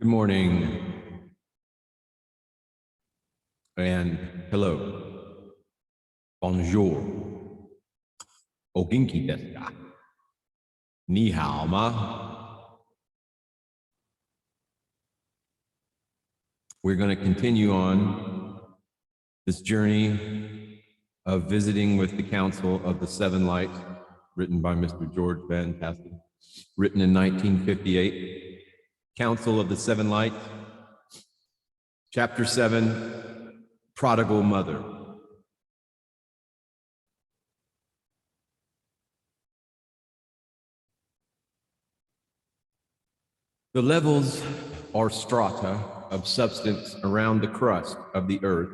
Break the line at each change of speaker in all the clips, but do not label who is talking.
Good morning and hello. Bonjour. O genki desu ka? Ni hao ma? We're going to continue on this journey of visiting with the Council of the Seven Lights, written by Mr. George Van Tassel, written in 1958. Council of the Seven Lights, Chapter 7, Prodigal Mother. The levels or strata of substance around the crust of the earth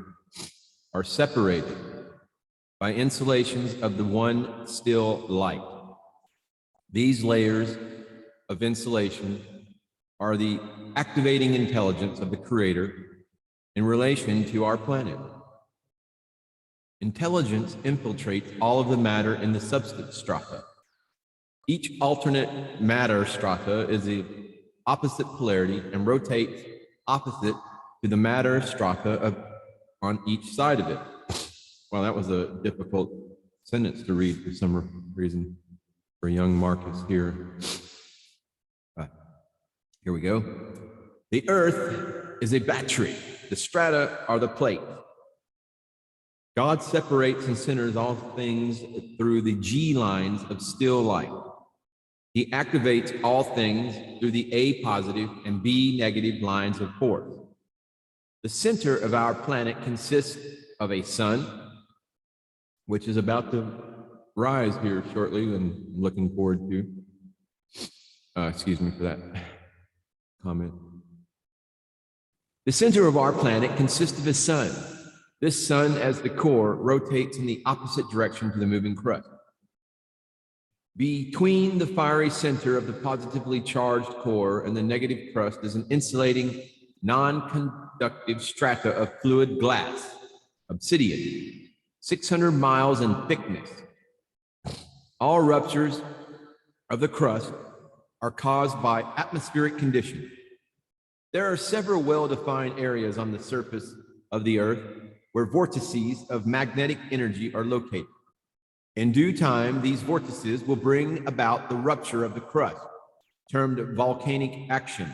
are separated by insulations of the one still light. These layers of insulation are the activating intelligence of the Creator in relation to our planet. Intelligence infiltrates all of the matter in the substance strata. Each alternate matter strata is the opposite polarity and rotates opposite to the matter strata on each side of it. Well, that was a difficult sentence to read for some reason for young Marcus here. Here we go. The earth is a battery. The strata are the plate. God separates and centers all things through the G lines of still light. He activates all things through the A positive and B negative lines of force. The center of our planet consists of a sun, which is about to rise here shortly, and I'm looking forward to. Excuse me for that comment. The center of our planet consists of a sun. This sun, as the core, rotates in the opposite direction to the moving crust. Between the fiery center of the positively charged core and the negative crust is an insulating, non-conductive strata of fluid glass, obsidian, 600 miles in thickness. All ruptures of the crust are caused by atmospheric conditions. There are several well-defined areas on the surface of the earth where vortices of magnetic energy are located. In due time, these vortices will bring about the rupture of the crust, termed volcanic action.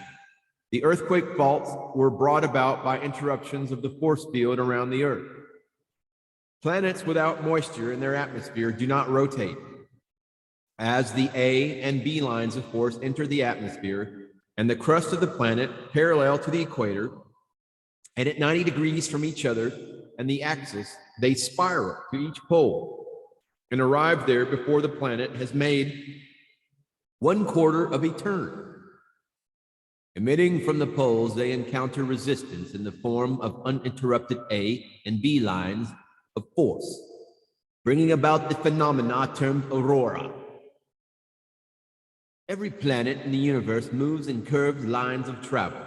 The earthquake faults were brought about by interruptions of the force field around the earth. Planets without moisture in their atmosphere do not rotate. As the A and B lines of force enter the atmosphere and the crust of the planet parallel to the equator and at 90 degrees from each other and the axis, they spiral to each pole and arrive there before the planet has made 1/4 of a turn. Emitting from the poles, they encounter resistance in the form of uninterrupted A and B lines of force, bringing about the phenomena termed aurora. Every planet in the universe moves in curved lines of travel.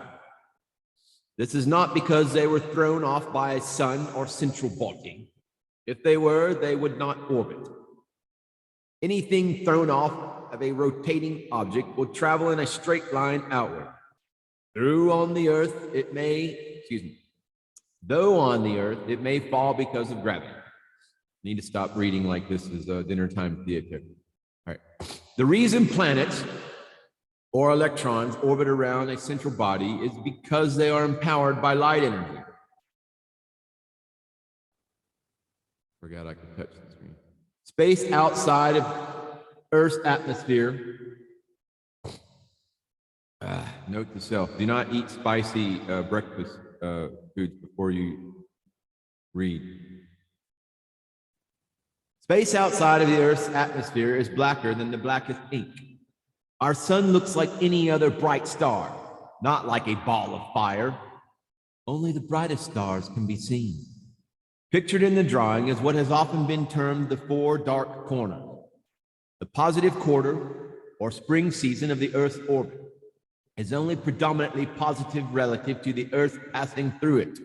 This is not because they were thrown off by a sun or central body. If they were, they would not orbit. Anything thrown off of a rotating object will travel in a straight line outward. Though on the earth, it may fall because of gravity. Need to stop reading like this is a dinner time theater. All right. The reason planets or electrons orbit around a central body is because they are empowered by light energy. Forgot I could touch the screen. Space outside of Earth's atmosphere. Note to self, do not eat spicy breakfast foods before you read. Space outside of the Earth's atmosphere is blacker than the blackest ink. Our sun looks like any other bright star, not like a ball of fire. Only the brightest stars can be seen. Pictured in the drawing is what has often been termed the 4 dark corners. The positive quarter, or spring season of the Earth's orbit, is only predominantly positive relative to the Earth passing through it.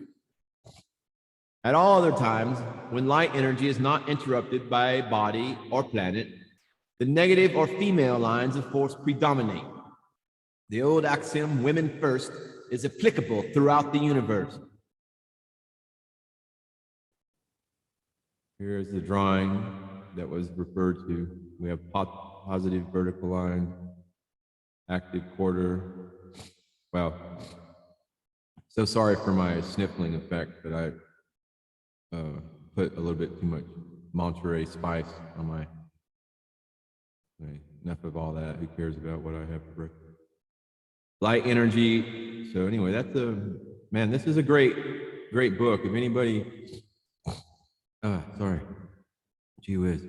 At all other times, when light energy is not interrupted by a body or planet, the negative or female lines of force predominate. The old axiom, women first, is applicable throughout the universe. Here's the drawing that was referred to. We have positive vertical line, active quarter. Wow. So sorry for my sniffling effect, but I put a little bit too much Monterey spice on my. Enough of all that. Who cares about what I have for breakfast? Light energy. So anyway, that's man. This is a great book. If anybody, sorry, gee whiz.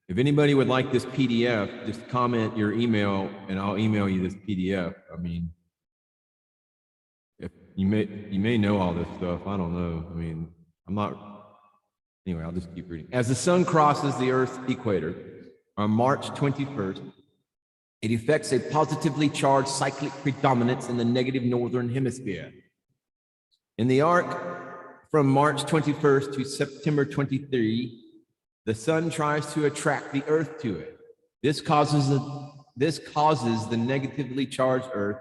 If anybody would like this PDF, just comment your email, and I'll email you this PDF. I mean, if you may know all this stuff. I don't know. I mean, I'm not. Anyway, I'll just keep reading. As the sun crosses the Earth's equator on March 21st, it effects a positively charged cyclic predominance in the negative northern hemisphere. In the arc from March 21st to September 23, the sun tries to attract the Earth to it. This causes the negatively charged Earth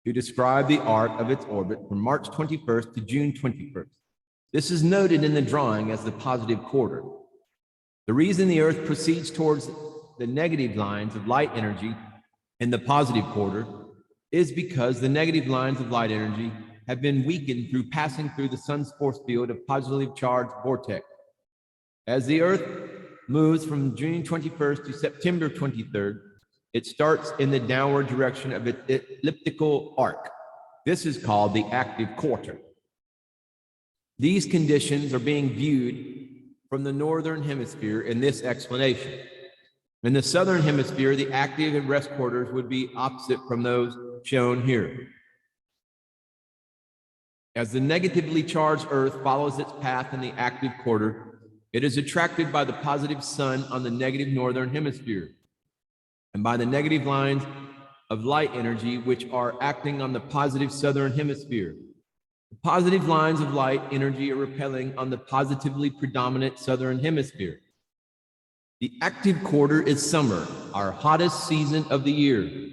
to describe the arc of its orbit from March 21st to June 21st. This is noted in the drawing as the positive quarter. The reason the Earth proceeds towards the negative lines of light energy in the positive quarter is because the negative lines of light energy have been weakened through passing through the sun's force field of positively charged vortex. As the Earth moves from June 21st to September 23rd, it starts in the downward direction of its elliptical arc. This is called the active quarter. These conditions are being viewed from the northern hemisphere in this explanation. In the southern hemisphere, the active and rest quarters would be opposite from those shown here. As the negatively charged Earth follows its path in the active quarter, it is attracted by the positive sun on the negative northern hemisphere and by the negative lines of light energy which are acting on the positive southern hemisphere. The positive lines of light energy are repelling on the positively predominant southern hemisphere. The active quarter is summer, our hottest season of the year.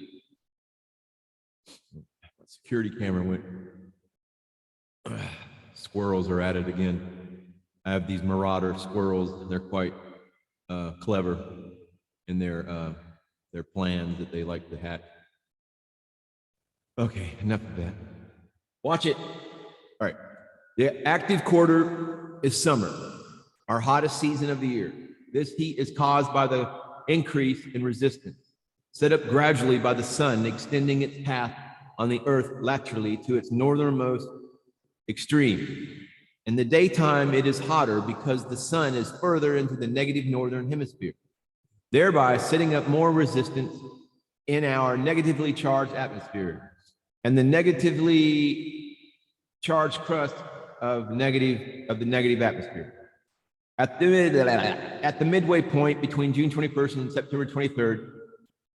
Security camera went. Squirrels are at it again. I have these marauder squirrels, and they're quite clever in their plans that they like to hatch. Okay, enough of that. Watch it. All right. The active quarter is summer, our hottest season of the year. This heat is caused by the increase in resistance, set up gradually by the sun extending its path on the Earth laterally to its northernmost extreme. In the daytime, it is hotter because the sun is further into the negative northern hemisphere, thereby setting up more resistance in our negatively charged atmosphere and the negatively charged crust of the negative atmosphere. At the midway point between June 21st and September 23rd.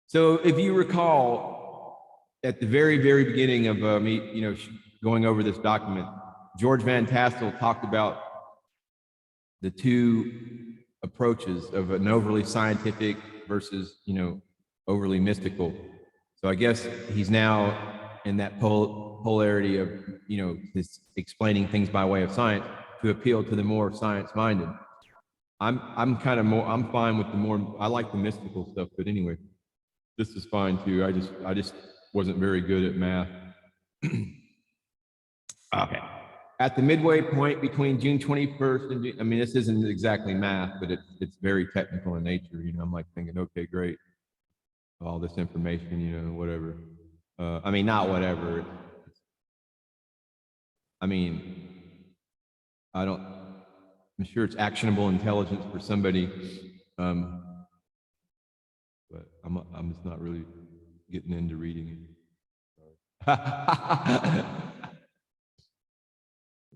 So if you recall, at the very, very beginning of me, going over this document, George Van Tassel talked about the two approaches of an overly scientific versus, overly mystical. So I guess he's now in that polarity of, this explaining things by way of science to appeal to the more science-minded. I'm fine with the more, I like the mystical stuff, but anyway, this is fine too. I just wasn't very good at math. Okay. At the midway point between June 21st and this isn't exactly math, but it's very technical in nature. I'm like thinking, okay, great. All this information, whatever. Not whatever. I'm sure it's actionable intelligence for somebody, but I'm just not really getting into reading it.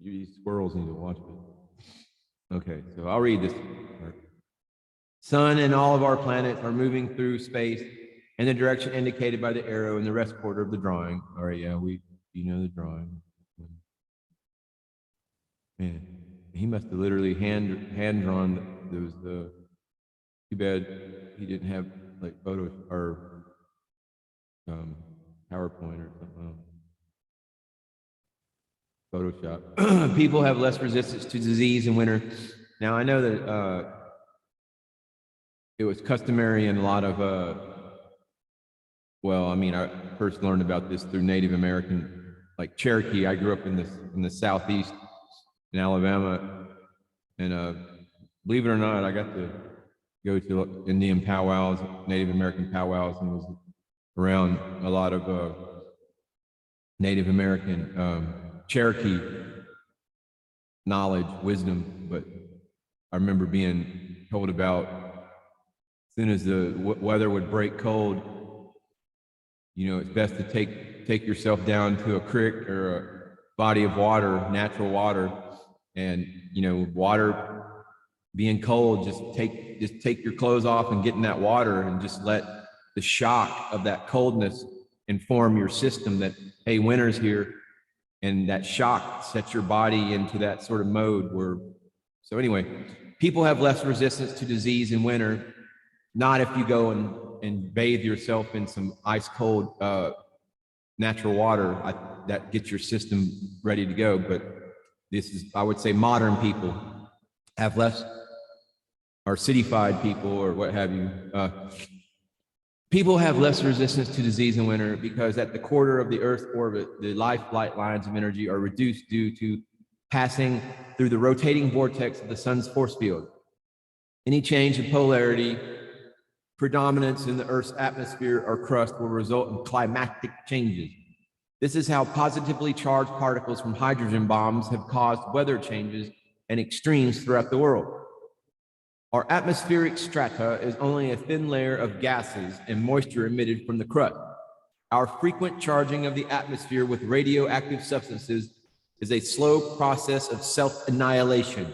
You squirrels need to watch it. Okay, so I'll read this part. Sun and all of our planets are moving through space in the direction indicated by the arrow in the rest quarter of the drawing. All right, yeah, the drawing. Man, he must have literally hand drawn those. Too bad he didn't have like photo or PowerPoint or something. Photoshop. People have less resistance to disease in winter. Now, I know that it was customary in a lot of, well, I mean, I first learned about this through Native American, like Cherokee. I grew up in the Southeast in Alabama, and believe it or not, I got to go to Indian powwows, Native American powwows, and was around a lot of Native American Cherokee knowledge, wisdom. But I remember being told about as soon as the weather would break cold, you know, it's best to take yourself down to a creek or a body of water, natural water, and, you know, water being cold, just take your clothes off and get in that water and just let the shock of that coldness inform your system that, hey, winter's here. And that shock sets your body into that sort of mode where, so anyway, people have less resistance to disease in winter, not if you go and bathe yourself in some ice cold natural water that gets your system ready to go. But this is, I would say, modern people have less, or cityfied people or what have you. People have less resistance to disease in winter because at the quarter of the Earth's orbit, the life flight lines of energy are reduced due to passing through the rotating vortex of the sun's force field. Any change in polarity, predominance in the Earth's atmosphere or crust will result in climatic changes. This is how positively charged particles from hydrogen bombs have caused weather changes and extremes throughout the world. Our atmospheric strata is only a thin layer of gases and moisture emitted from the crust. Our frequent charging of the atmosphere with radioactive substances is a slow process of self-annihilation.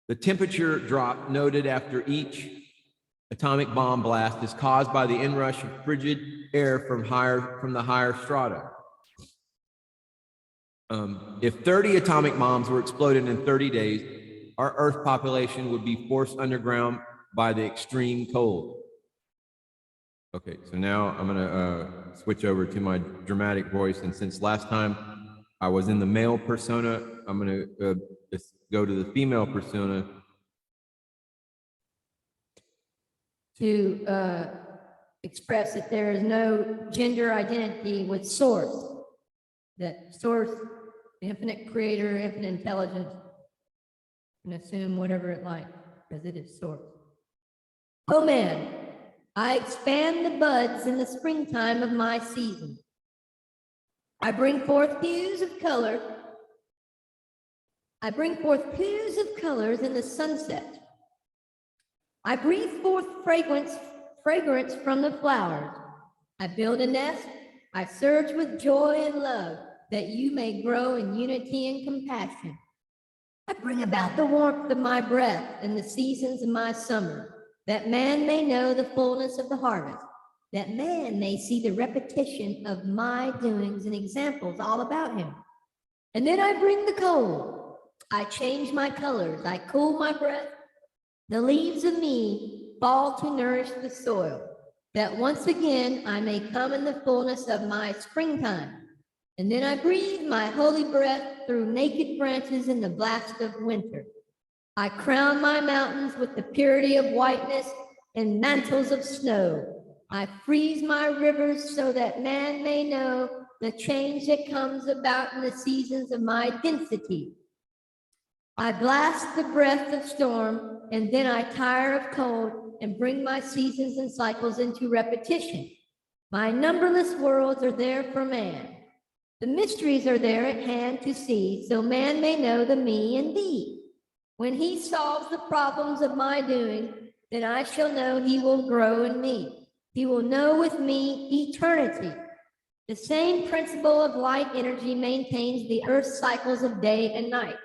The temperature drop noted after each atomic bomb blast is caused by the inrush of frigid air from the higher strata. If 30 atomic bombs were exploded in 30 days, our Earth population would be forced underground by the extreme cold. Okay, so now I'm gonna switch over to my dramatic voice. And since last time I was in the male persona, I'm gonna just go to the female persona.
To express that there is no gender identity with source, that source, the infinite creator, infinite intelligence, can assume whatever it likes, because it is source. Oh man, I expand the buds in the springtime of my season. I bring forth hues of color. I bring forth hues of colors in the sunset. I breathe forth fragrance from the flowers. I build a nest. I surge with joy and love, that you may grow in unity and compassion. I bring about the warmth of my breath in the seasons of my summer, that man may know the fullness of the harvest, that man may see the repetition of my doings and examples all about him. And then I bring the cold. I change my colors. I cool my breath. The leaves of me fall to nourish the soil, that once again I may come in the fullness of my springtime. And then I breathe my holy breath through naked branches in the blast of winter. I crown my mountains with the purity of whiteness and mantles of snow. I freeze my rivers so that man may know the change that comes about in the seasons of my density. I blast the breath of storm, and then I tire of cold and bring my seasons and cycles into repetition. My numberless worlds are there for man. The mysteries are there at hand to see, so man may know the me and thee. When he solves the problems of my doing, then I shall know he will grow in me. He will know with me eternity. The same principle of light energy maintains the Earth's cycles of day and night,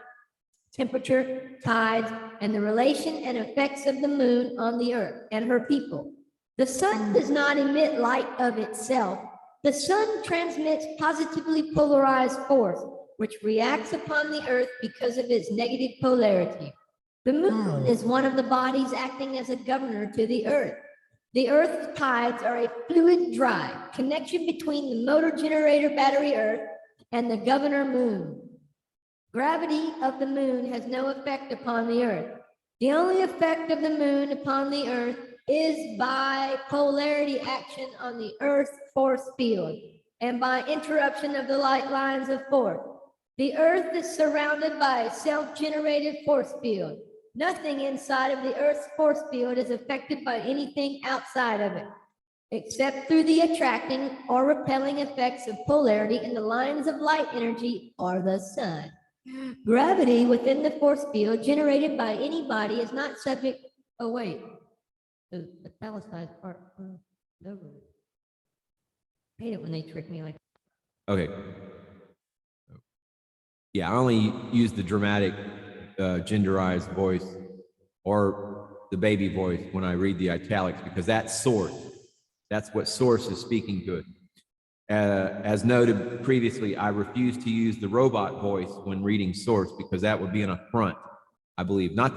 temperature, tides, and the relation and effects of the moon on the Earth and her people. The sun does not emit light of itself. The sun transmits positively polarized force, which reacts upon the Earth because of its negative polarity. The moon is one of the bodies acting as a governor to the Earth. The Earth's tides are a fluid drive, connection between the motor generator battery Earth, and the governor moon. Gravity of the moon has no effect upon the earth. The only effect of the moon upon the earth is by polarity action on the earth's force field and by interruption of the light lines of force. The earth is surrounded by a self-generated force field. Nothing inside of the earth's force field is affected by anything outside of it, except through the attracting or repelling effects of polarity in the lines of light energy or the sun. Gravity within the force field generated by any body is not subject. Oh, wait. The italicized part. I hate it when they trick me like.
Okay. Yeah, I only use the dramatic genderized voice or the baby voice when I read the italics because that's source. That's what source is speaking to it. As noted previously, I refuse to use the robot voice when reading source because that would be an affront, I believe. Not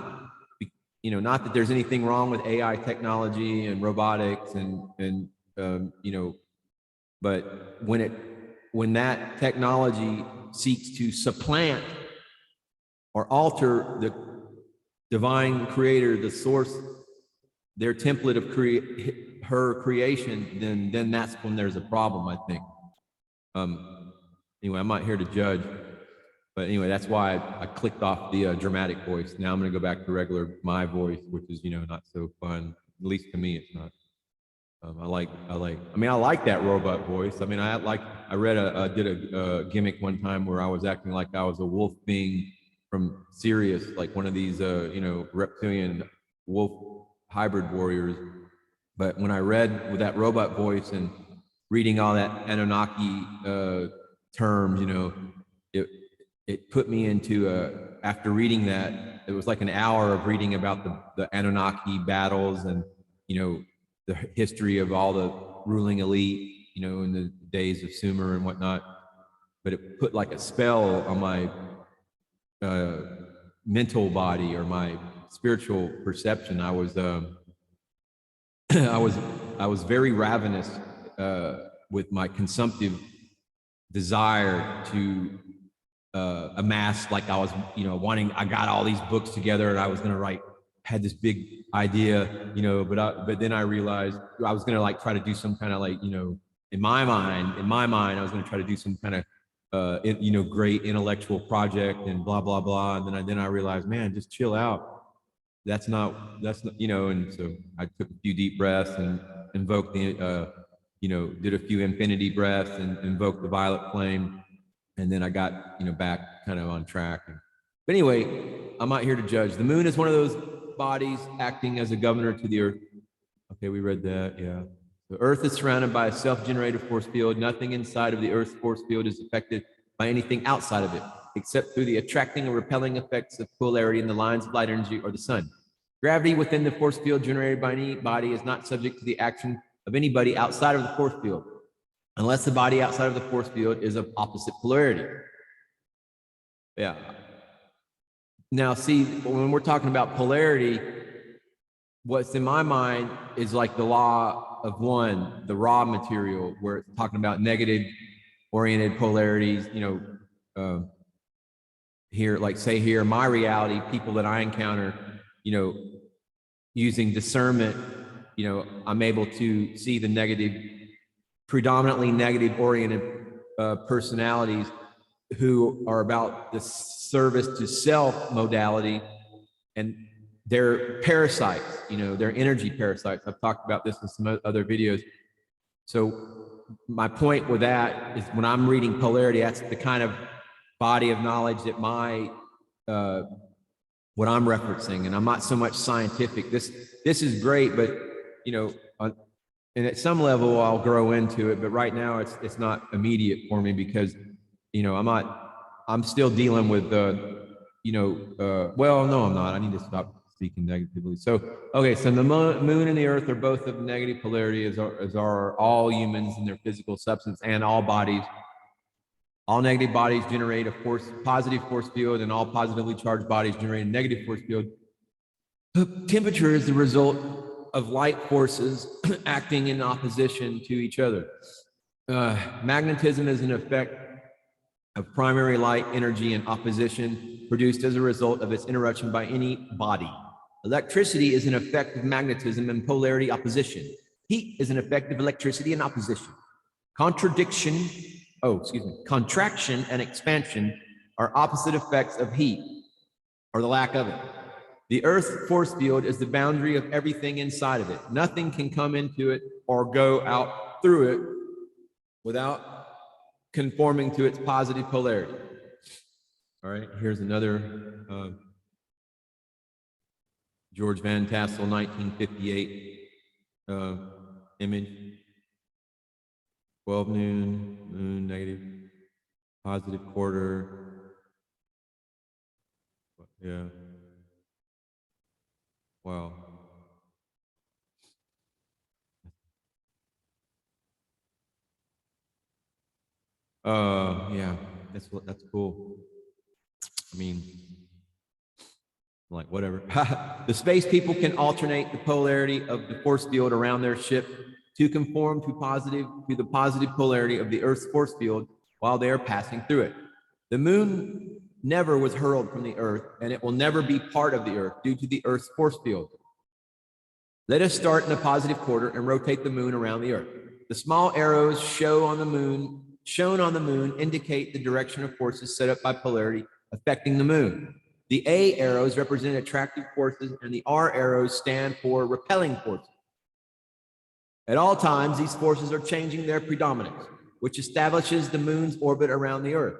that there's anything wrong with AI technology and robotics but when that technology seeks to supplant or alter the divine creator, the source, their template of her creation, then that's when there's a problem, I think. Anyway, I'm not here to judge, but anyway, that's why I clicked off the dramatic voice. Now I'm going to go back to my voice, which is, not so fun. At least to me, it's not. I like that robot voice. I mean, I did a gimmick one time where I was acting like I was a wolf being from Sirius, like one of these, reptilian wolf hybrid warriors. But when I read with that robot voice and reading all that Anunnaki terms, it put me into, after reading that, it was like an hour of reading about the Anunnaki battles and, the history of all the ruling elite, in the days of Sumer and whatnot. But it put like a spell on my mental body or my spiritual perception. I was I was very ravenous with my consumptive desire to amass, like I was, I got all these books together and I was going to had this big idea, but then I realized I was going to try to do some kind of in my mind, I was going to try to do some kind of, great intellectual project and blah, blah, blah. And then I realized, man, just chill out. That's not, and so I took a few deep breaths and invoked the, did a few infinity breaths and invoked the violet flame. And then I got, back kind of on track. But anyway, I'm not here to judge. The moon is one of those bodies acting as a governor to the earth. Okay, we read that, yeah. The earth is surrounded by a self-generated force field. Nothing inside of the earth's force field is affected by anything outside of it, except through the attracting or repelling effects of polarity in the lines of light energy or the sun. Gravity within the force field generated by any body is not subject to the action of anybody outside of the force field, unless the body outside of the force field is of opposite polarity. Yeah. Now, see, when we're talking about polarity, what's in my mind is like the law of one, the raw material, where it's talking about negative oriented polarities, here, my reality, people that I encounter, using discernment, I'm able to see the predominantly negative oriented personalities who are about the service to self modality, and they're parasites, they're energy parasites. I've talked about this in some other videos. So my point with that is when I'm reading polarity, that's the kind of body of knowledge that what I'm referencing, and I'm not so much scientific. This is great, but and at some level I'll grow into it, but right now it's not immediate for me because I'm still dealing with well, no, I'm not. I need to stop speaking negatively. So, okay, so the moon and the earth are both of negative polarity, as are all humans in their physical substance and all bodies. All negative bodies generate a positive force field, and all positively charged bodies generate a negative force field. Temperature is the result of light forces acting in opposition to each other. Magnetism is an effect of primary light energy and opposition produced as a result of its interruption by any body. Electricity is an effect of magnetism and polarity opposition. Heat is an effect of electricity and opposition. Contraction and expansion are opposite effects of heat, or the lack of it. The Earth's force field is the boundary of everything inside of it. Nothing can come into it or go out through it without conforming to its positive polarity. All right, here's another George Van Tassel 1958 image. 12 noon, moon, negative, positive quarter. Yeah. Wow. Yeah, that's cool. I mean, like whatever. The space people can alternate the polarity of the force field around their ship to conform to the positive polarity of the Earth's force field while they are passing through it. The moon never was hurled from the Earth, and it will never be part of the Earth due to the Earth's force field. Let us start in a positive quarter and rotate the moon around the Earth. The small arrows shown on the moon indicate the direction of forces set up by polarity affecting the moon. The A arrows represent attractive forces, and the R arrows stand for repelling forces. At all times, these forces are changing their predominance, which establishes the moon's orbit around the Earth.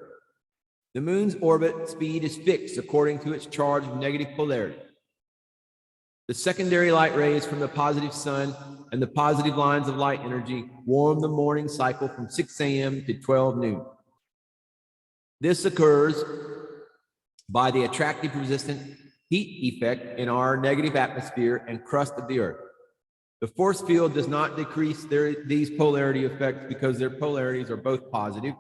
The moon's orbit speed is fixed according to its charge of negative polarity. The secondary light rays from the positive sun and the positive lines of light energy warm the morning cycle from 6 a.m. to 12 noon. This occurs by the attractive resistant heat effect in our negative atmosphere and crust of the Earth. The force field does not decrease these polarity effects because their polarities are both positive.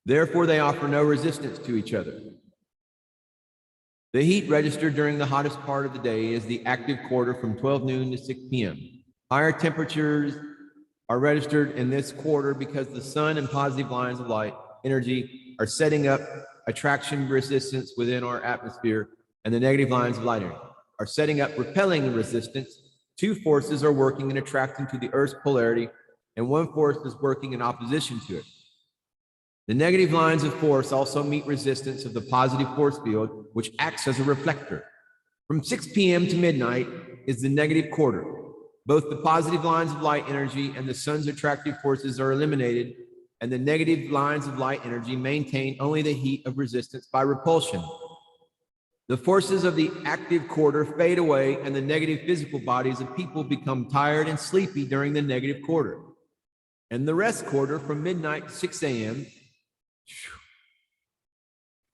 Therefore, they offer no resistance to each other. The heat registered during the hottest part of the day is the active quarter from 12 noon to 6 p.m. Higher temperatures are registered in this quarter because the sun and positive lines of light energy are setting up attraction resistance within our atmosphere, and the negative lines of light energy are setting up repelling resistance. Two forces are working and attracting to the Earth's polarity, and one force is working in opposition to it. The negative lines of force also meet resistance of the positive force field, which acts as a reflector. From 6 p.m. to midnight is the negative quarter. Both the positive lines of light energy and the sun's attractive forces are eliminated, and the negative lines of light energy maintain only the heat of resistance by repulsion. The forces of the active quarter fade away, and the negative physical bodies of people become tired and sleepy during the negative quarter. And the rest quarter from midnight to 6 a.m.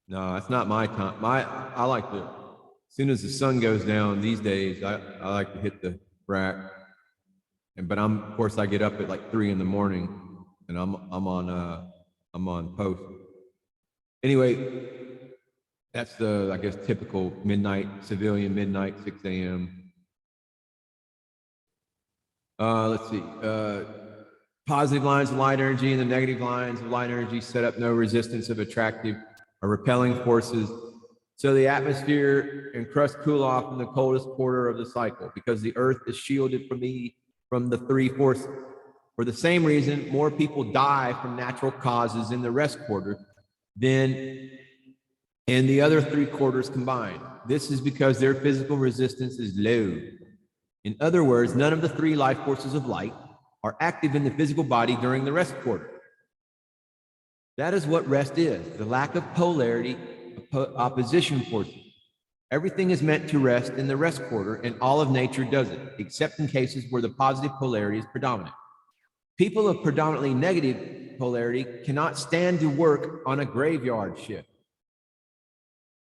No, that's not my time. I like to, as soon as the sun goes down these days, I like to hit the rack. But of course I get up at like 3 in the morning, and I'm on post. Anyway, that's the, I guess, typical midnight, civilian midnight, 6 a.m. Let's see. Positive lines of light energy and the negative lines of light energy set up no resistance of attractive or repelling forces. So the atmosphere and crust cool off in the coldest quarter of the cycle because the Earth is shielded from the three forces. For the same reason, more people die from natural causes in the rest quarter than in the other 3 quarters combined. This is because their physical resistance is low. In other words, none of the 3 life forces of light are active in the physical body during the rest quarter. That is what rest is, the lack of polarity, opposition forces. Everything is meant to rest in the rest quarter, and all of nature does it, except in cases where the positive polarity is predominant. People of predominantly negative polarity cannot stand to work on a graveyard shift.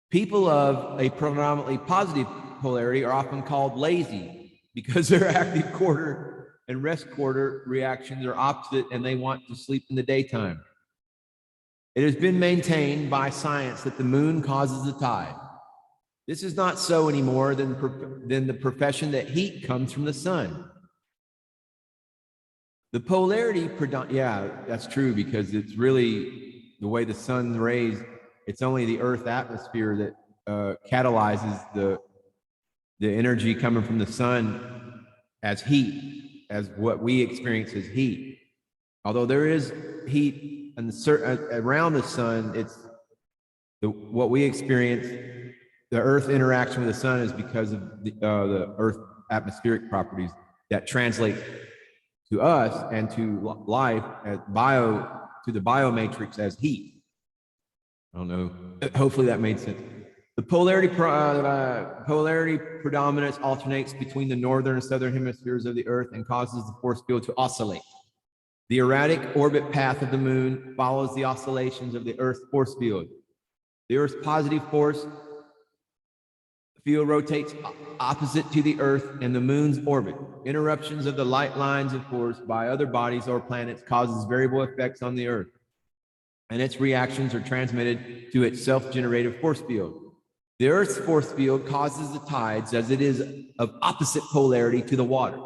People of a predominantly positive polarity are often called lazy because their active quarter and rest quarter reactions are opposite, and they want to sleep in the daytime. It has been maintained by science that the moon causes the tide. This is not so anymore than the profession that heat comes from the sun. The polarity, yeah, that's true, because it's really the way the sun rays, it's only the Earth atmosphere that catalyzes the energy coming from the sun as heat, as what we experience as heat. Although there is heat around the sun, it's what we experience. The Earth interaction with the sun is because of the Earth atmospheric properties that translate to us and to life as to the biomatrix as heat. I don't know. Hopefully that made sense. The polarity predominance alternates between the northern and southern hemispheres of the Earth and causes the force field to oscillate. The erratic orbit path of the moon follows the oscillations of the Earth's force field. The Earth's positive force field rotates opposite to the Earth and the moon's orbit. Interruptions of the light lines of force by other bodies or planets causes variable effects on the Earth, and its reactions are transmitted to its self-generated force field. The Earth's force field causes the tides as it is of opposite polarity to the water.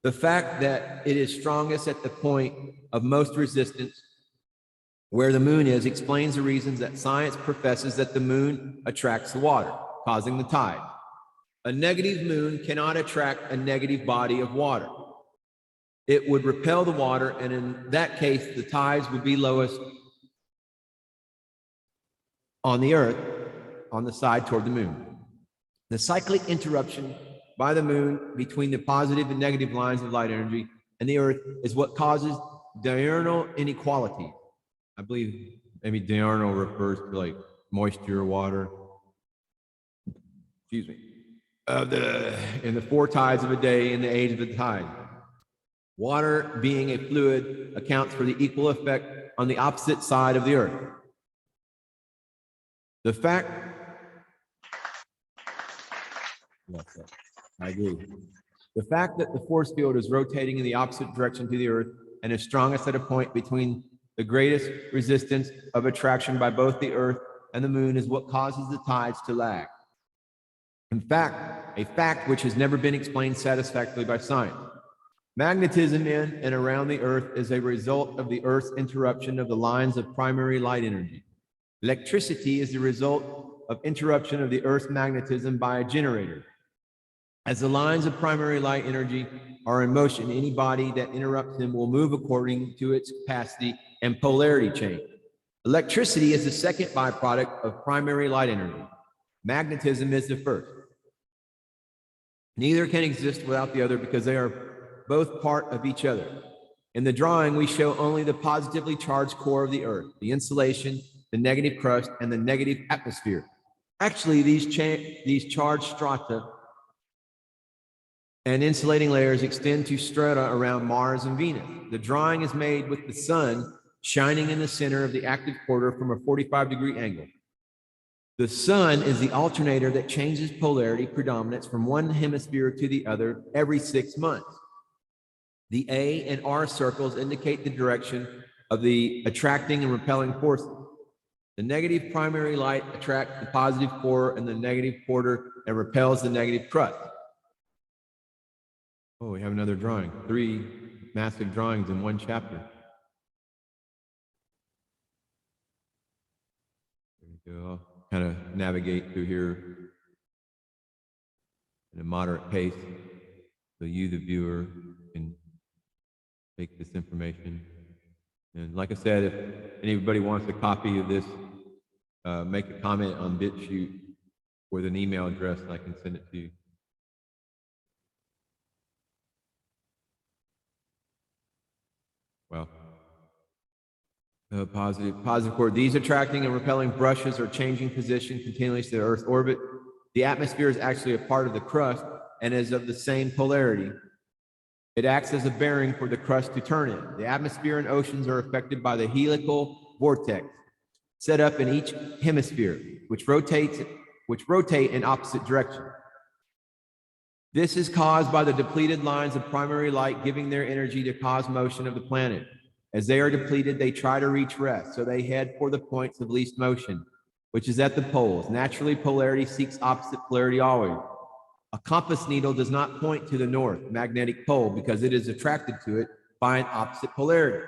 The fact that it is strongest at the point of most resistance, where the moon is, explains the reasons that science professes that the moon attracts the water, causing the tide. A negative moon cannot attract a negative body of water. It would repel the water, and in that case, the tides would be lowest on the Earth, on the side toward the moon. The cyclic interruption by the moon between the positive and negative lines of light energy and the Earth is what causes diurnal inequality. I believe maybe diurnal refers to like moisture or water. Excuse me. In the four tides of a day in the age of the tide. Water, being a fluid, accounts for the equal effect on the opposite side of the Earth. The fact, I agree. The fact that the force field is rotating in the opposite direction to the Earth and is strongest at a point between the greatest resistance of attraction by both the Earth and the moon is what causes the tides to lag. In fact, a fact which has never been explained satisfactorily by science. Magnetism in and around the Earth is a result of the Earth's interruption of the lines of primary light energy. Electricity is the result of interruption of the Earth's magnetism by a generator. As the lines of primary light energy are in motion, any body that interrupts them will move according to its capacity and polarity change. Electricity is the second byproduct of primary light energy. Magnetism is the first. Neither can exist without the other because they are both part of each other. In the drawing, we show only the positively charged core of the Earth, the insulation, the negative crust, and the negative atmosphere. Actually, these charged strata and insulating layers extend to strata around Mars and Venus. The drawing is made with the sun shining in the center of the active quarter from a 45-degree angle. The sun is the alternator that changes polarity predominance from one hemisphere to the other every 6 months. The A and R circles indicate the direction of the attracting and repelling forces. The negative primary light attracts the positive core and the negative quarter and repels the negative crust. Oh, we have another drawing. 3 massive drawings in one chapter. There we go. I'll kind of navigate through here at a moderate pace so you, the viewer, can take this information. And like I said, if anybody wants a copy of this, make a comment on BitChute with an email address and I can send it to you. Well, positive core. These attracting and repelling brushes are changing position continuously to the Earth's orbit. The atmosphere is actually a part of the crust and is of the same polarity. It acts as a bearing for the crust to turn in. The atmosphere and oceans are affected by the helical vortex set up in each hemisphere, which rotate in opposite directions. This is caused by the depleted lines of primary light giving their energy to cause motion of the planet. As they are depleted, they try to reach rest, so they head for the points of least motion, which is at the poles. Naturally, polarity seeks opposite polarity always. A compass needle does not point to the north magnetic pole because it is attracted to it by an opposite polarity.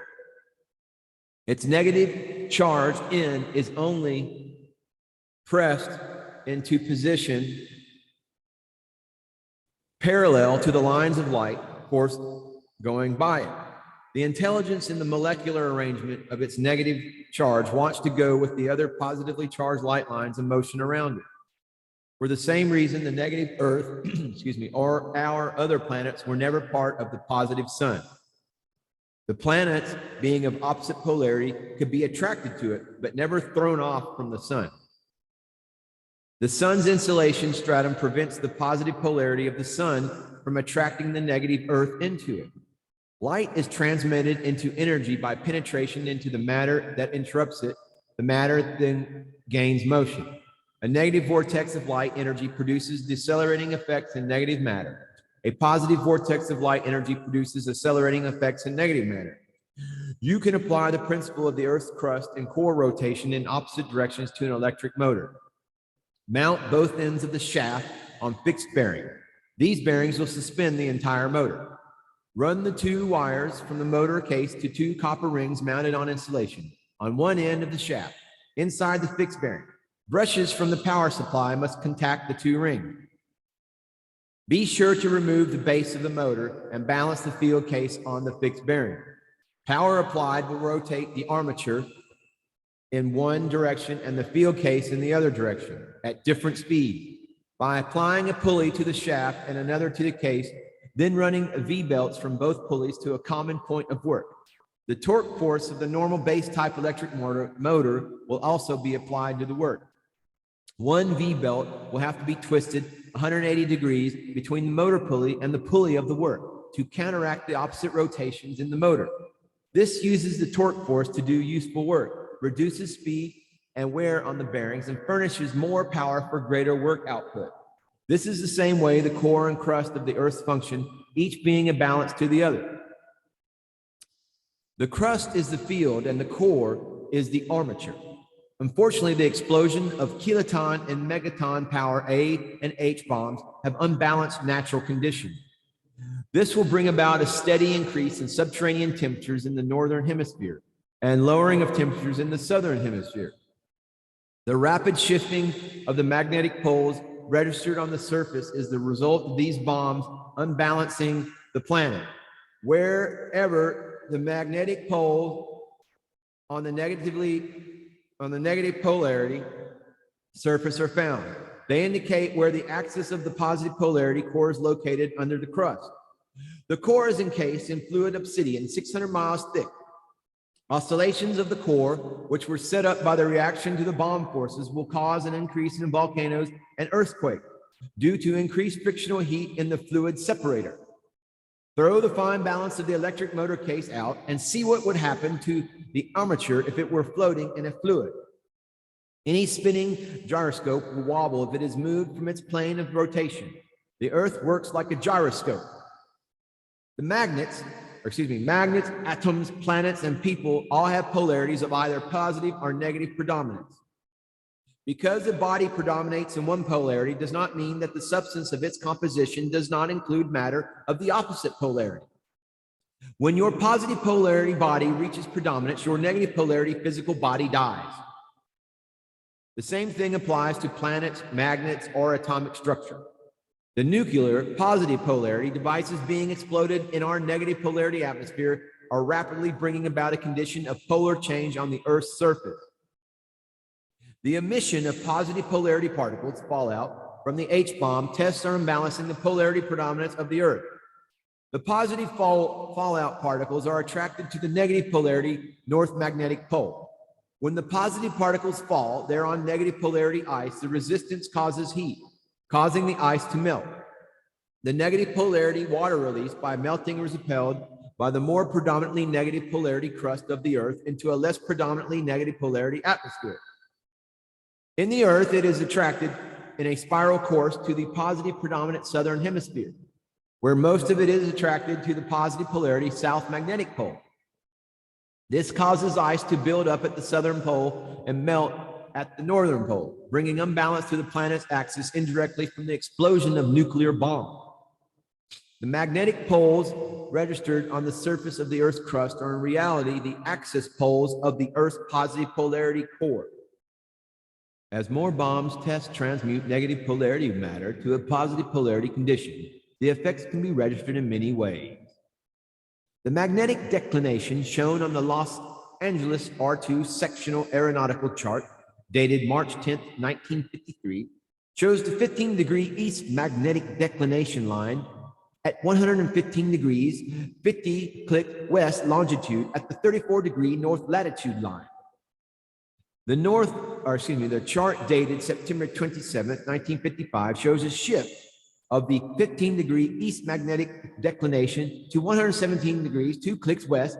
Its negative charge in is only pressed into position parallel to the lines of light course going by it. The intelligence in the molecular arrangement of its negative charge wants to go with the other positively charged light lines in motion around it. For the same reason, the negative Earth, or our other planets were never part of the positive sun. The planets, being of opposite polarity, could be attracted to it, but never thrown off from the sun. The sun's insulation stratum prevents the positive polarity of the sun from attracting the negative Earth into it. Light is transmitted into energy by penetration into the matter that interrupts it. The matter then gains motion. A negative vortex of light energy produces decelerating effects in negative matter. A positive vortex of light energy produces accelerating effects in negative matter. You can apply the principle of the Earth's crust and core rotation in opposite directions to an electric motor. Mount both ends of the shaft on fixed bearing. These bearings will suspend the entire motor. Run the two wires from the motor case to two copper rings mounted on insulation on one end of the shaft, inside the fixed bearing. Brushes from the power supply must contact the two rings. Be sure to remove the base of the motor and balance the field case on the fixed bearing. Power applied will rotate the armature in one direction and the field case in the other direction at different speeds. By applying a pulley to the shaft and another to the case, then running V-belts from both pulleys to a common point of work. The torque force of the normal base type electric motor will also be applied to the work. One V-belt will have to be twisted 180 degrees between the motor pulley and the pulley of the work to counteract the opposite rotations in the motor. This uses the torque force to do useful work, reduces speed and wear on the bearings, and furnishes more power for greater work output. This is the same way the core and crust of the Earth's function, each being a balance to the other. The crust is the field and the core is the armature. Unfortunately, the explosion of kiloton and megaton power A and H bombs have unbalanced natural conditions. This will bring about a steady increase in subterranean temperatures in the northern hemisphere and lowering of temperatures in the southern hemisphere. The rapid shifting of the magnetic poles registered on the surface is the result of these bombs unbalancing the planet. Wherever the magnetic pole on the negative polarity surface are found, they indicate where the axis of the positive polarity core is located under the crust. The core is encased in fluid obsidian 600 miles thick. Oscillations of the core, which were set up by the reaction to the bomb forces, will cause an increase in volcanoes and earthquakes due to increased frictional heat in the fluid separator. Throw the fine balance of the electric motor case out and see what would happen to the armature if it were floating in a fluid. Any spinning gyroscope will wobble if it is moved from its plane of rotation. The Earth works like a gyroscope. The magnets, atoms, planets, and people all have polarities of either positive or negative predominance. Because a body predominates in one polarity does not mean that the substance of its composition does not include matter of the opposite polarity. When your positive polarity body reaches predominance, your negative polarity physical body dies. The same thing applies to planets, magnets, or atomic structure. The nuclear positive polarity devices being exploded in our negative polarity atmosphere are rapidly bringing about a condition of polar change on the Earth's surface. The emission of positive polarity particles, fallout, from the H-bomb tests are imbalancing the polarity predominance of the Earth. The positive fallout particles are attracted to the negative polarity north magnetic pole. When the positive particles fall, they're on negative polarity ice. The resistance causes heat, causing the ice to melt. The negative polarity water release by melting is repelled by the more predominantly negative polarity crust of the Earth into a less predominantly negative polarity atmosphere. In the Earth, it is attracted in a spiral course to the positive predominant southern hemisphere, where most of it is attracted to the positive polarity south magnetic pole. This causes ice to build up at the southern pole and melt at the northern pole, bringing unbalance to the planet's axis indirectly from the explosion of nuclear bombs. The magnetic poles registered on the surface of the Earth's crust are in reality the axis poles of the Earth's positive polarity core. As more bombs test transmute negative polarity matter to a positive polarity condition, the effects can be registered in many ways. The magnetic declination shown on the Los Angeles R2 sectional aeronautical chart, dated March 10, 1953, shows the 15-degree east magnetic declination line at 115 degrees, 50 click west longitude at the 34-degree north latitude line. The chart dated September 27, 1955 shows a shift of the 15-degree east magnetic declination to 117 degrees, 2 clicks west.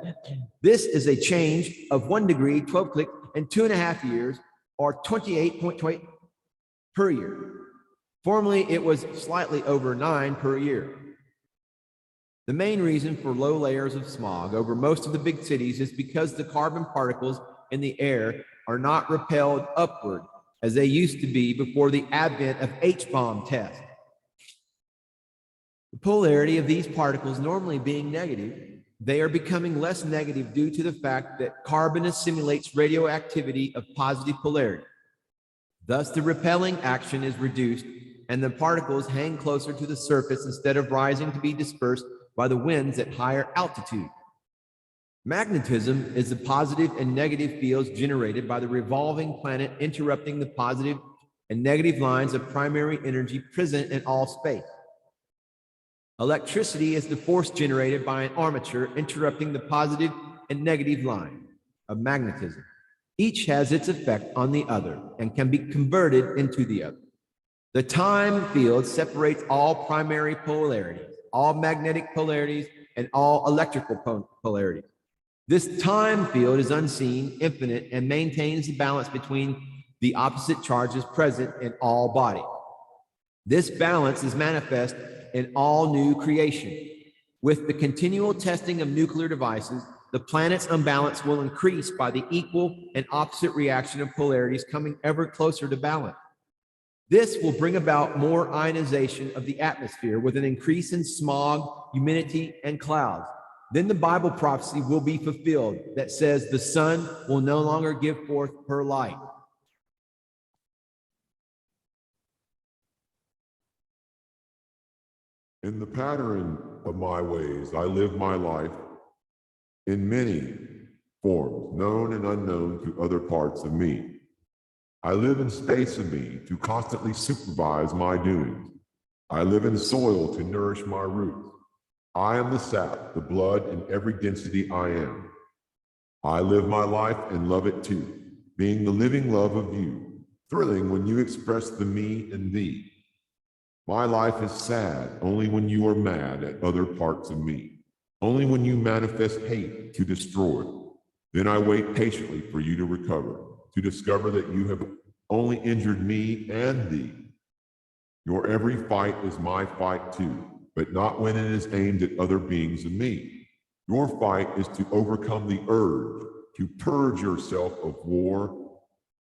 This is a change of 1 degree, 12 clicks, in 2.5 years, or 28.28 per year. Formerly, it was slightly over 9 per year. The main reason for low layers of smog over most of the big cities is because the carbon particles in the air are not repelled upward as they used to be before the advent of H-bomb tests. The polarity of these particles normally being negative, they are becoming less negative due to the fact that carbon assimilates radioactivity of positive polarity. Thus, the repelling action is reduced and the particles hang closer to the surface instead of rising to be dispersed by the winds at higher altitude. Magnetism is the positive and negative fields generated by the revolving planet interrupting the positive and negative lines of primary energy present in all space. Electricity is the force generated by an armature interrupting the positive and negative line of magnetism. Each has its effect on the other and can be converted into the other. The time field separates all primary polarities, all magnetic polarities, and all electrical polarities. This time field is unseen, infinite, and maintains the balance between the opposite charges present in all bodies. This balance is manifest in all new creation. With the continual testing of nuclear devices, the planet's imbalance will increase by the equal and opposite reaction of polarities coming ever closer to balance. This will bring about more ionization of the atmosphere with an increase in smog, humidity, and clouds. Then the Bible prophecy will be fulfilled that says the sun will no longer give forth her light.
In the pattern of my ways, I live my life in many forms, known and unknown to other parts of me. I live in space of me to constantly supervise my doings. I live in soil to nourish my roots. I am the sap, the blood, in every density I am. I live my life and love it too, being the living love of you, thrilling when you express the me in thee. My life is sad only when you are mad at other parts of me, only when you manifest hate to destroy. Then I wait patiently for you to recover, to discover that you have only injured me and thee. Your every fight is my fight too, but not when it is aimed at other beings of me. Your fight is to overcome the urge, to purge yourself of war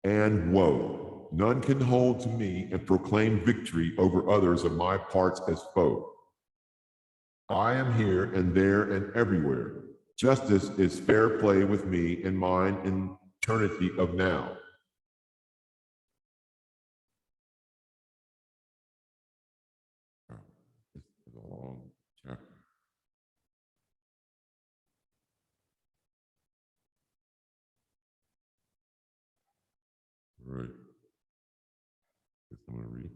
and woe. None can hold to me and proclaim victory over others of my parts as foe. I am here and there and everywhere. Justice is fair play with me and mine in eternity of now. This is a long chapter. Right. Guess I'm going to read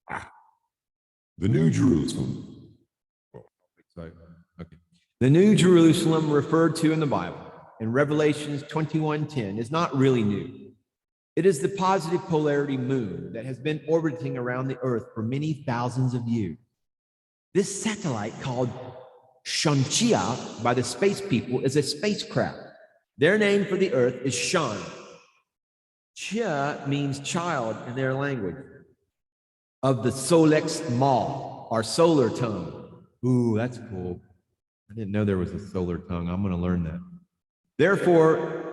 that. The New Jerusalem.
Okay. The New Jerusalem referred to in the Bible in Revelations 21:10 is not really new. It is the positive polarity moon that has been orbiting around the earth for many thousands of years. This satellite called Shantia by the space people is a spacecraft. Their name for the earth is Shan. Chia means child in their language, of the Solex Ma, our solar tongue. Ooh, that's cool. I didn't know there was a solar tongue. I'm going to learn that. Therefore,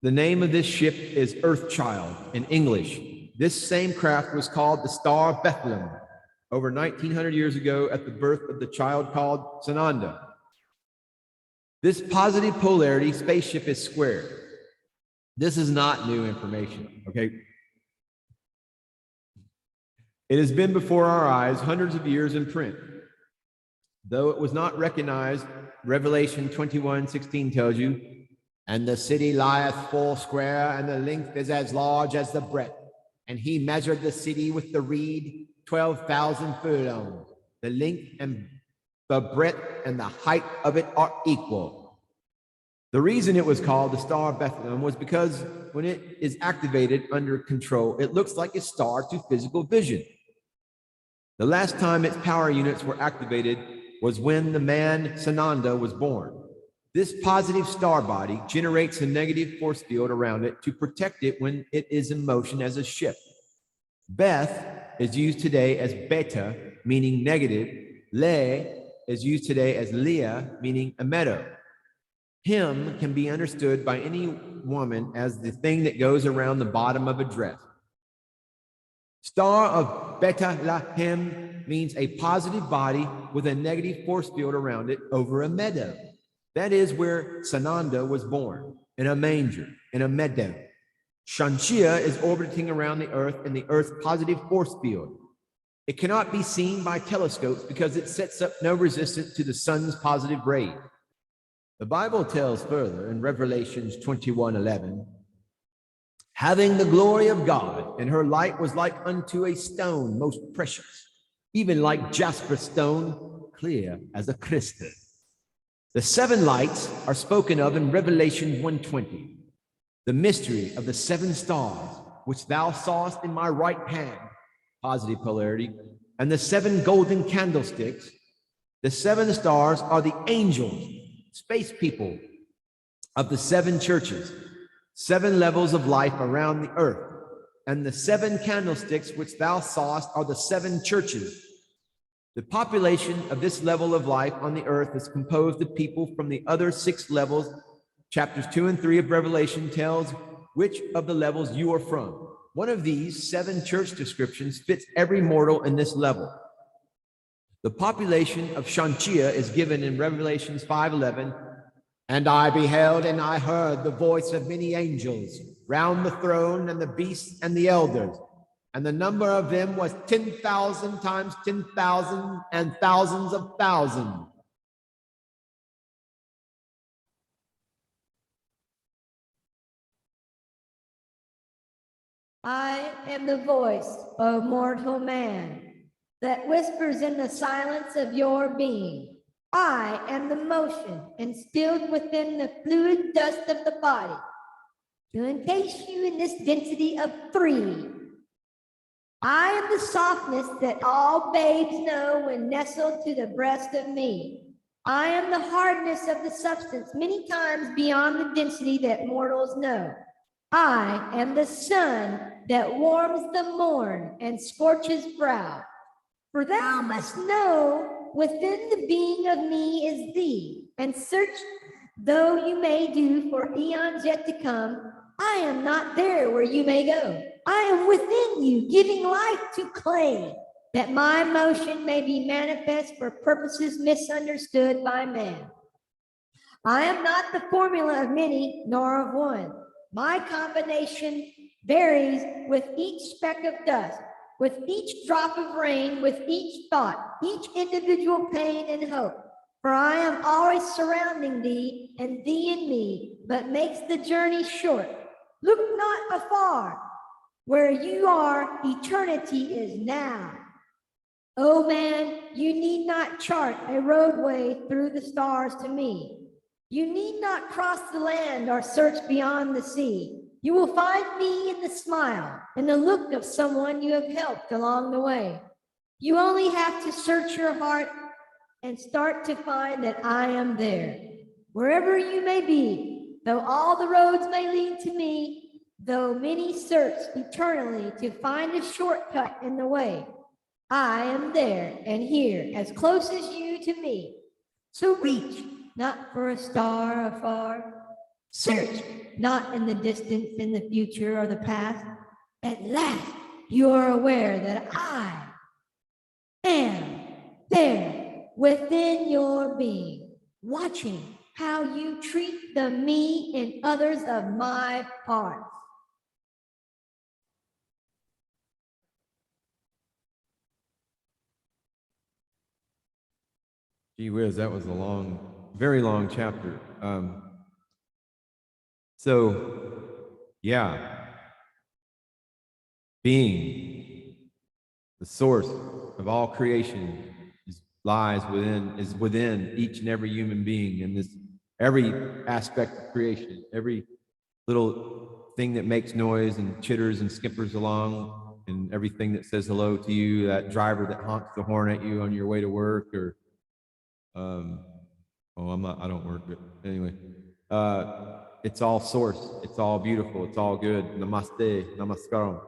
the name of this ship is Earthchild in English, This same craft was called the Star of Bethlehem over 1900 years ago at the birth of the child called Sananda. This positive polarity spaceship is square. This is not new information, okay? It has been before our eyes hundreds of years in print. Though it was not recognized, Revelation 21:16 tells you, and the city lieth full square, and the length is as large as the breadth. And he measured the city with the reed, 12,000 furlongs. The length and the breadth and the height of it are equal. The reason it was called the Star of Bethlehem was because when it is activated under control, it looks like a star to physical vision. The last time its power units were activated was when the man Sananda was born. This positive star body generates a negative force field around it to protect it when it is in motion as a ship. Beth is used today as beta, meaning negative. Le is used today as Leah, meaning a meadow. Him can be understood by any woman as the thing that goes around the bottom of a dress. Star of Bethlehem means a positive body with a negative force field around it over a meadow. That is where Sananda was born, in a manger, in a meadow. Shanshia is orbiting around the earth in the earth's positive force field. It cannot be seen by telescopes because it sets up no resistance to the sun's positive rays. The Bible tells further in Revelations 21:11, having the glory of God, and her light was like unto a stone most precious, even like jasper stone, clear as a crystal. The seven lights are spoken of in Revelation 1:20, the mystery of the seven stars, which thou sawest in my right hand, positive polarity, and the seven golden candlesticks. The seven stars are the angels, space people of the seven churches, seven levels of life around the earth, and the seven candlesticks which thou sawest are the seven churches. The population of this level of life on the earth is composed of people from the other six levels. Chapters 2 and 3 of Revelation tells which of the levels you are from. One of these seven church descriptions fits every mortal in this level. The population of Shanshia is given in Revelations 5:11. And I beheld and I heard the voice of many angels round the throne and the beasts and the elders. And the number of them was 10,000 times 10,000 and thousands of thousands.
I am the voice, O mortal man, that whispers in the silence of your being. I am the motion instilled within the fluid dust of the body to encase you in this density of three. I am the softness that all babes know when nestled to the breast of me. I am the hardness of the substance many times beyond the density that mortals know. I am the sun that warms the morn and scorches brow. For thou must know within the being of me is thee, and search though you may do for eons yet to come, I am not there where you may go. I am within you, giving life to clay, that my motion may be manifest for purposes misunderstood by man. I am not the formula of many, nor of one. My combination varies with each speck of dust, with each drop of rain, with each thought, each individual pain and hope. For I am always surrounding thee and thee in me, but makes the journey short. Look not afar. Where you are, eternity is now. Oh man, you need not chart a roadway through the stars to me. You need not cross the land or search beyond the sea. You will find me in the smile and the look of someone you have helped along the way. You only have to search your heart and start to find that I am there. Wherever you may be, though all the roads may lead to me, though many search eternally to find a shortcut in the way, I am there and here, as close as you to me. So reach, not for a star afar. Search, not in the distance, in the future or the past. At last, you are aware that I am there within your being, watching how you treat the me and others of my parts.
Gee whiz, that was a very long chapter. Yeah, being the source of all creation is within each and every human being, and every aspect of creation, every little thing that makes noise and chitters and skippers along, and everything that says hello to you, that driver that honks the horn at you on your way to work, or I don't work, but anyway, it's all source, it's all beautiful, it's all good. Namaste, namaskaram.